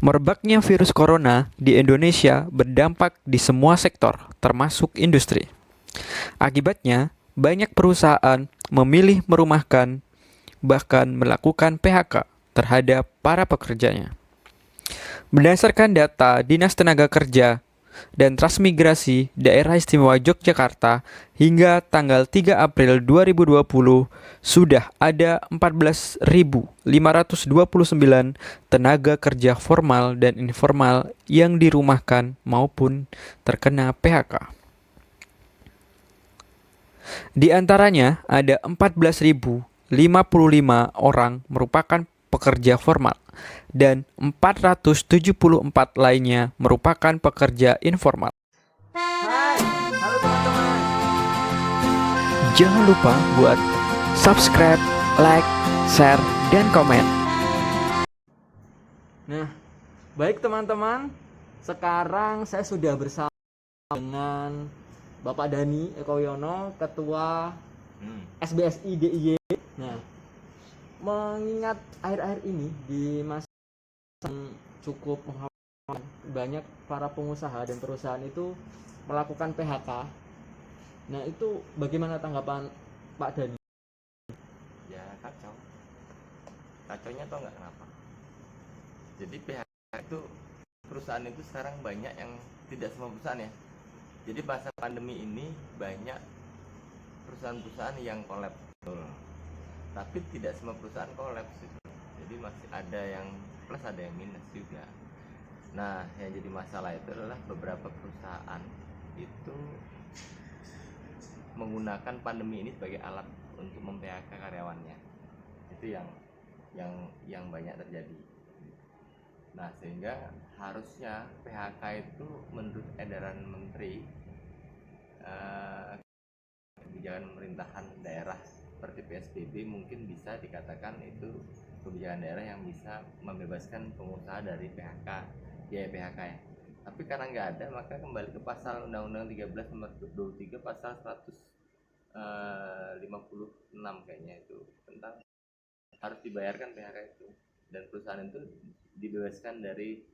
Merebaknya virus corona di Indonesia berdampak di semua sektor, termasuk industri. Akibatnya, banyak perusahaan memilih merumahkan, bahkan melakukan PHK terhadap para pekerjanya. Berdasarkan data Dinas Tenaga Kerja dan Transmigrasi Daerah Istimewa Yogyakarta, hingga tanggal 3 April 2020 sudah ada 14.529 tenaga kerja formal dan informal yang dirumahkan maupun terkena PHK. Di antaranya ada 14.055 orang merupakan pekerja formal dan 474 lainnya merupakan pekerja informal. Hai, halo teman-teman. Jangan lupa buat subscribe, like, share, dan komen. Nah, baik teman-teman, sekarang saya sudah bersama dengan Bapak Dani Eko Yono, Ketua SBSI DIY. Nah, mengingat akhir-akhir ini di masa yang cukup mengkhawatirkan, banyak para pengusaha dan perusahaan itu melakukan PHK. Nah, itu bagaimana tanggapan Pak Dani? Ya kacau, kacaunya tau nggak kenapa? Jadi PHK itu, perusahaan itu sekarang banyak yang tidak semua perusahaan ya. Jadi masa pandemi ini banyak perusahaan-perusahaan yang kolaps, tapi tidak semua perusahaan kolaps gitu. Jadi masih ada yang plus, ada yang minus juga. Nah, yang jadi masalah itu adalah beberapa perusahaan itu menggunakan pandemi ini sebagai alat untuk mem-PHK karyawannya. Itu yang banyak terjadi. Nah, sehingga harusnya PHK itu menurut edaran menteri kebijakan pemerintahan daerah seperti PSBB mungkin bisa dikatakan itu kebijakan daerah yang bisa membebaskan pengusaha dari PHK, biaya PHK ya. Tapi karena nggak ada, maka kembali ke pasal Undang-Undang 13 nomor 23 pasal 156 kayaknya itu, tentang harus dibayarkan PHK itu, dan perusahaan itu dibebaskan dari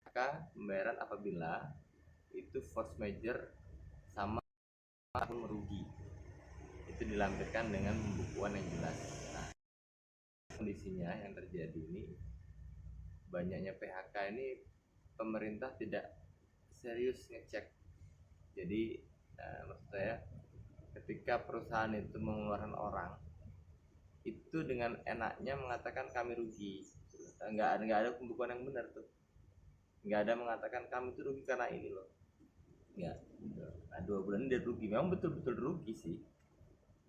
PHK pembayaran apabila itu force major sama merugi. Itu dilampirkan dengan pembukuan yang jelas. Nah, kondisinya yang terjadi ini, banyaknya PHK ini pemerintah tidak serius ngecek. Jadi maksud saya, ketika perusahaan itu mengeluarkan orang, itu dengan enaknya mengatakan kami rugi. Nggak ada pembukuan yang benar tuh. Nggak ada mengatakan kami itu rugi karena ini loh. Nggak. Nah, 2 bulan dia rugi. Memang betul-betul rugi sih.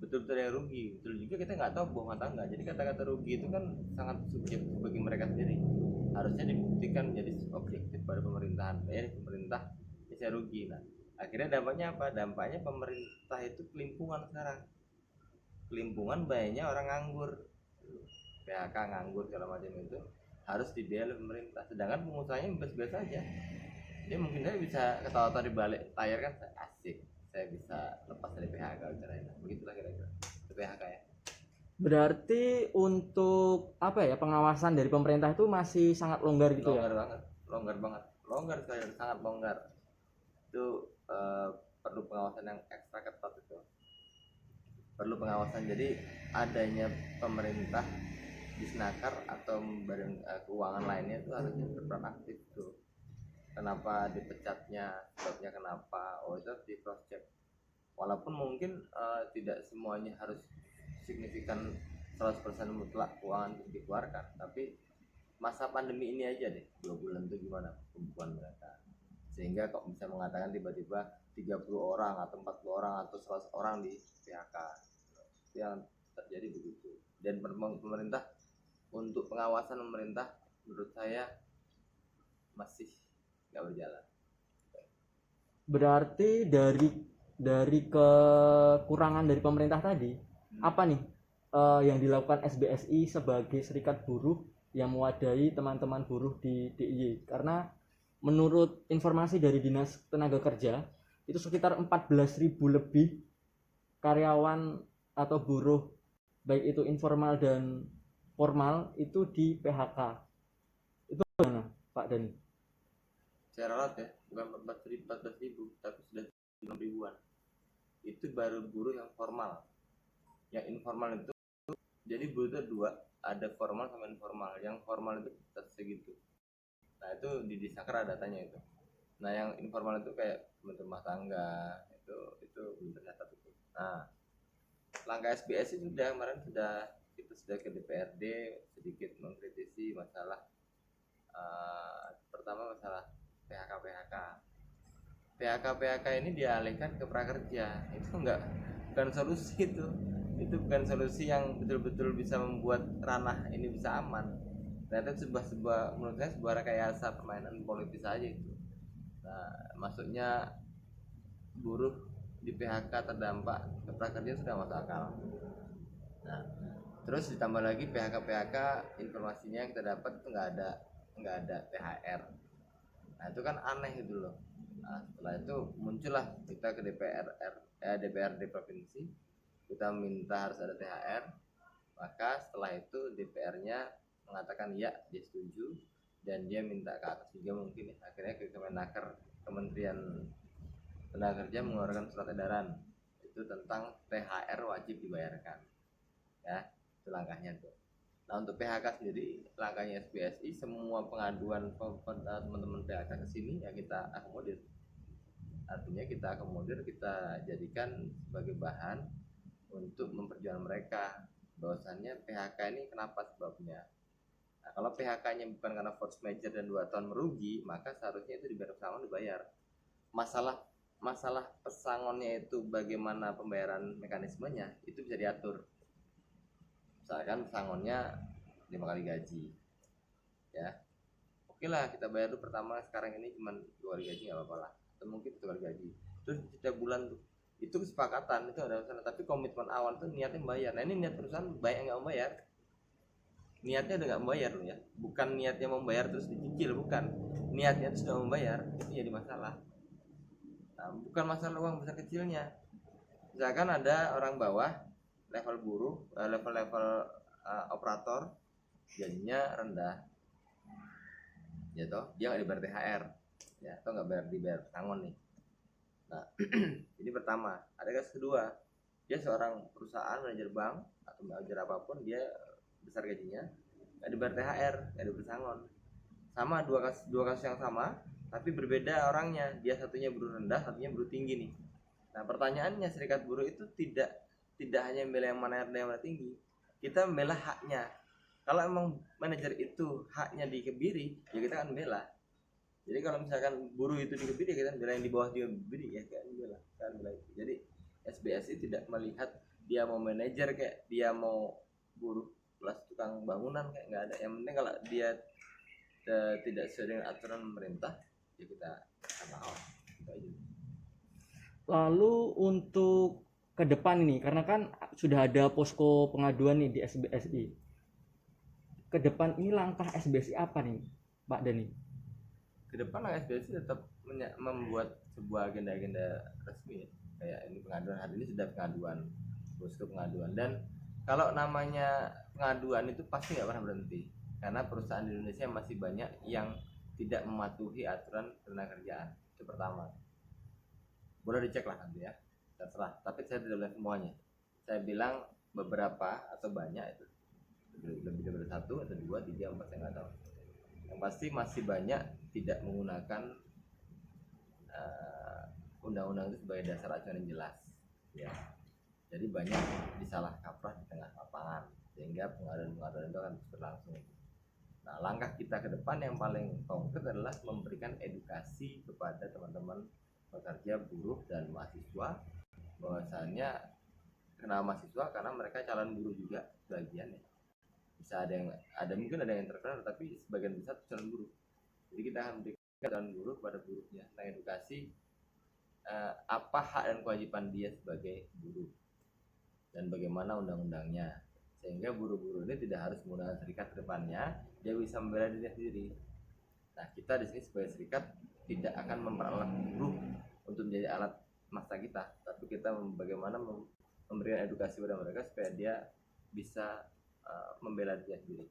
Betul-betul yang rugi. Betul juga kita nggak tahu bohong atau enggak. Jadi kata-kata rugi itu kan sangat subjektif bagi mereka sendiri. Harusnya dibuktikan menjadi objektif pada pemerintahan. Pemerintah bisa rugi. Nah, akhirnya dampaknya apa? Dampaknya pemerintah itu kelimpungan sekarang. Kelimpungan, banyaknya orang nganggur, PHK, nganggur segala macam itu harus dibiayai oleh pemerintah. Sedangkan pengusahanya biasa aja. Dia mungkin aja bisa ketawa-tawa di balik layar kan, asik, saya bisa lepas dari PHK caranya. Begitulah kira-kira PHK ya. Berarti untuk apa ya, pengawasan dari pemerintah itu masih sangat longgar gitu Longgar ya? banget, longgar sekali, sangat longgar. Itu perlu pengawasan yang ekstra ketat itu. Perlu pengawasan. Jadi adanya pemerintah di Snaker atau badan keuangan lainnya itu harusnya berperan aktif tuh. Kenapa dipecatnya, sebabnya kenapa, itu harus di cross check. Walaupun mungkin tidak semuanya harus signifikan 100% mutlak keuangan itu dikeluarkan, tapi masa pandemi ini aja deh, 2 bulan itu gimana pembukuan mereka, sehingga kok bisa mengatakan tiba-tiba 30 orang atau 40 orang atau 100 orang di PHK. Yang terjadi begitu. Dan pemerintah, untuk pengawasan pemerintah menurut saya masih nggak berjalan. Berarti dari kekurangan dari pemerintah tadi, apa nih yang dilakukan SBSI sebagai serikat buruh yang mewadahi teman-teman buruh di DIY? Karena menurut informasi dari Dinas Tenaga Kerja, itu sekitar 14.000 lebih karyawan atau buruh, baik itu informal dan formal, itu di PHK. Itu gimana? Pak Dani? Secara laut ya, bukan 14.000 tapi sudah 6 ribuan. Itu baru buruh yang formal. Yang informal itu, jadi buruh itu dua, ada formal sama informal. Yang formal itu segitu. Nah itu di Disnaker ada datanya itu. Nah yang informal itu kayak rumah tangga, itu belum tercatat itu. Nah langkah SBS itu sudah kemarin kita sudah ke DPRD sedikit mengkritisi masalah pertama masalah PHK ini dialihkan ke prakerja. Itu bukan solusi itu bukan solusi yang betul-betul bisa membuat ranah ini bisa aman. Ternyata itu sebuah menurut saya sebuah rekayasa permainan politis aja itu. Nah maksudnya buruh di PHK terdampak ke prakerja sudah masuk akal. Nah terus ditambah lagi PHK informasinya yang kita dapat itu nggak ada THR. Nah itu kan aneh gitu loh. Nah setelah itu muncullah kita ke DPRD provinsi, kita minta harus ada THR. Maka setelah itu DPR-nya mengatakan ya dia setuju dan dia minta ke atas juga mungkin ya. Akhirnya ke Kemenaker, Kementerian Tenaga Kerja mengeluarkan surat edaran itu tentang THR wajib dibayarkan ya, itu langkahnya tuh. Nah untuk PHK sendiri langkahnya SBSI, semua pengaduan teman-teman PHK ke sini ya kita akomodir. Artinya kita akomodir, kita jadikan sebagai bahan untuk memperjuangkan mereka bahwasannya PHK ini kenapa sebabnya. Nah kalau PHK-nya bukan karena force major dan 2 tahun merugi, maka seharusnya itu dibayar. Masalah pesangonnya itu bagaimana pembayaran mekanismenya itu bisa diatur. Misalkan pesangonnya 5 kali gaji ya, oke lah kita bayar dulu pertama sekarang ini cuma 2 kali gaji nggak apa-apa lah, atau mungkin 1 kali gaji terus setiap bulan tuh, itu kesepakatan, itu ada urusan. Tapi komitmen awal tuh niatnya bayar. Nah ini niat perusahaan banyak nggak membayar, niatnya udah nggak membayar loh ya, bukan niatnya membayar terus dicicil, bukan, niatnya itu sudah membayar, itu jadi masalah. Nah, bukan masalah uang besar kecilnya. Misalkan ada orang bawah level buruh, level operator gajinya rendah ya toh, dia nggak dibayar THR ya, atau nggak dibayar pesangon nih. Nah ini pertama. Ada kasus kedua, dia seorang perusahaan manajer bank atau manajer apapun, dia besar gajinya nggak dibayar THR, nggak dibayar pesangon. Sama dua kasus yang sama tapi berbeda orangnya, dia satunya buruh rendah, satunya buruh tinggi nih. Nah pertanyaannya, serikat buruh itu tidak hanya membela yang mana rendah yang mana tinggi, kita membela haknya. Kalau emang manajer itu haknya dikebiri, ya kita akan bela. Jadi kalau misalkan buruh itu dikebiri, ya kita bela yang di bawah dia dikebiri, ya kan bela itu. Jadi SBSI tidak melihat dia mau manajer kayak dia mau buruh kelas tukang bangunan, kayak nggak ada. Yang penting kalau dia tidak sesuai dengan aturan pemerintah, ya kita lawan. Lalu untuk ke depan ini, karena kan sudah ada posko pengaduan nih di SBSI. Ke depan ini langkah SBSI apa nih, Pak Dani? Ke depan SBSI tetap membuat sebuah agenda-agenda resmi ya. Kayak ini pengaduan, hari ini sudah pengaduan, posko pengaduan. Dan kalau namanya pengaduan itu pasti nggak pernah berhenti, karena perusahaan di Indonesia masih banyak yang tidak mematuhi aturan ketenagakerjaan. Itu pertama. Boleh dicek lah nanti ya, terserah. Tapi saya tidak bilang semuanya, saya bilang beberapa atau banyak, itu lebih dari 1 atau 2, 3, 4, saya nggak tahu. Yang pasti masih banyak tidak menggunakan undang-undang itu sebagai dasar acuan yang jelas ya. Jadi banyak disalah kaprah di tengah lapangan, sehingga pengaduan itu akan terus berlangsung. Nah langkah kita ke depan yang paling konkret adalah memberikan edukasi kepada teman-teman pekerja, buruh, dan mahasiswa, bahwasannya kenapa mahasiswa, karena mereka calon buruh juga sebagian ya. Bisa mungkin ada yang terkenal, tapi sebagian besar calon buruh. Jadi kita akan memberikan calon buruh pada buruhnya tentang edukasi apa hak dan kewajiban dia sebagai buruh dan bagaimana undang-undangnya, sehingga buruh-buruh ini tidak harus menggunakan serikat ke depannya, dia bisa membela diri sendiri. Nah kita di sini sebagai serikat tidak akan memperalat buruh untuk menjadi alat massa kita, tapi kita bagaimana memberikan edukasi pada mereka supaya dia bisa membela diri sendiri.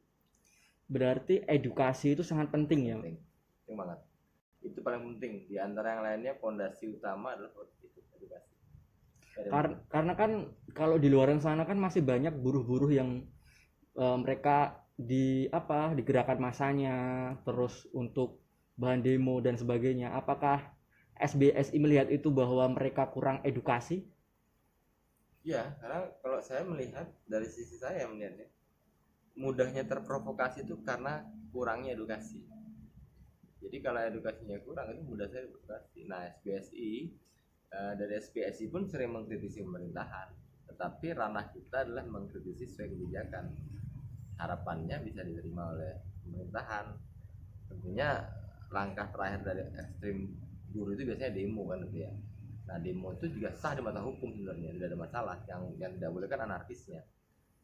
Berarti edukasi itu sangat penting ya. penting banget. Itu paling penting. Di antara yang lainnya, pondasi utama adalah itu edukasi. Karena kan kalau di luar sana kan masih banyak buruh-buruh yang mereka digerakkan masanya terus untuk bahan demo dan sebagainya. Apakah SBSI melihat itu bahwa mereka kurang edukasi? Ya, karena kalau saya melihat dari sisi saya melihatnya, mudahnya terprovokasi itu karena kurangnya edukasi. Jadi kalau edukasinya kurang itu mudah saya terprovokasi. Nah, dari SBSI pun sering mengkritisi pemerintahan, tetapi ranah kita adalah mengkritisi sesuai kebijakan. Harapannya bisa diterima oleh pemerintahan. Tentunya langkah terakhir dari ekstrim buruh itu biasanya demo kan gitu ya. Nah, demo itu juga sah di mata hukum sebenarnya, tidak ada masalah. Yang tidak boleh kan anarkisnya.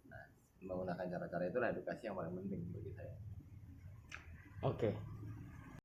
Nah, menggunakan cara-cara itulah edukasi yang paling penting bagi saya. Oke.